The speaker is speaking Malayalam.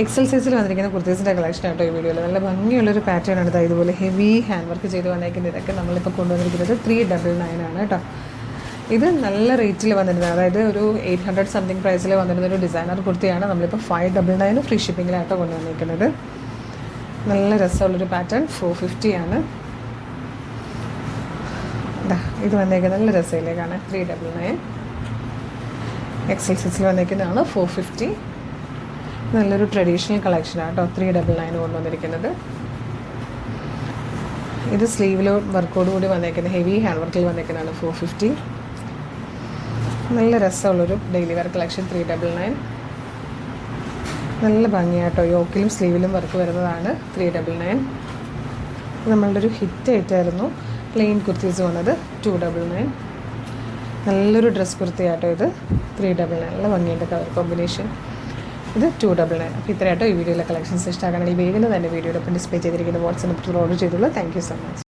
എക്സൽ സൈസിൽ വന്നിരിക്കുന്ന കുർത്തീസിൻ്റെ കളക്ഷൻ ആട്ടോ ഈ വീഡിയോയിൽ. നല്ല ഭംഗിയുള്ളൊരു പാറ്റേൺ ആണ്. ഇതുപോലെ ഹെവി ഹാൻഡ് വർക്ക് ചെയ്ത് വന്നേക്കുന്നത്. ഇതൊക്കെ നമ്മളിപ്പോൾ കൊണ്ടുവന്നിരിക്കുന്നത് 399 ആണ് കേട്ടോ. ഇത് നല്ല റേറ്റിൽ വന്നിരുന്നത്, അതായത് ഒരു 800 സംതിങ് പ്രൈസിൽ വന്നിരുന്ന ഒരു ഡിസൈനർ കുർത്തിയാണ്. നമ്മളിപ്പോൾ 599 ഫ്രീ ഷിപ്പിങ്ങിലാട്ടോ കൊണ്ടുവന്നിരിക്കുന്നത്. നല്ല രസമുള്ളൊരു പാറ്റേൺ. 450 ആണ്. ഇത് വന്നേക്കുന്നത് നല്ല രസയിലേക്കാണ്. 399. എക്സൽ സൈസിൽ വന്നേക്കുന്നതാണ് 450. നല്ലൊരു ട്രഡീഷണൽ കളക്ഷനാണ് കേട്ടോ 399 കൊണ്ടുവന്നിരിക്കുന്നത്. ഇത് സ്ലീവിലോ വർക്കോട് കൂടി വന്നേക്കുന്നത്, ഹെവി ഹാൻഡ് വർക്കിൽ വന്നേക്കുന്നതാണ് 450. നല്ല രസമുള്ളൊരു ഡെയിലി വെയർ കളക്ഷൻ 399. നല്ല ഭംഗിയാട്ടോ. യോക്കിലും സ്ലീവിലും വർക്ക് വരുന്നതാണ് 399. നമ്മളുടെ ഒരു ഹിറ്റ് ആയിട്ടായിരുന്നു പ്ലെയിൻ കുർത്തീസ് വന്നത് 299. നല്ലൊരു ഡ്രസ് കുർത്തിയാട്ടോ ഇത് 399. നല്ല ഭംഗിയുണ്ട് കളർ കോമ്പിനേഷൻ. ഇത് 299. അപ്പോൾ ഇത്രയായിട്ടോ ഈ വീഡിയോയിലെ കളക്ഷൻസ്. ഇഷ്ടമാണെങ്കിൽ വേഗം തന്നെ വീഡിയോടൊപ്പം ഡിസ്പ്ലേ ചെയ്തിരിക്കുന്ന വാട്സ്ആപ്പ് ഓർഡർ ചെയ്തോളൂ. Thank you so much.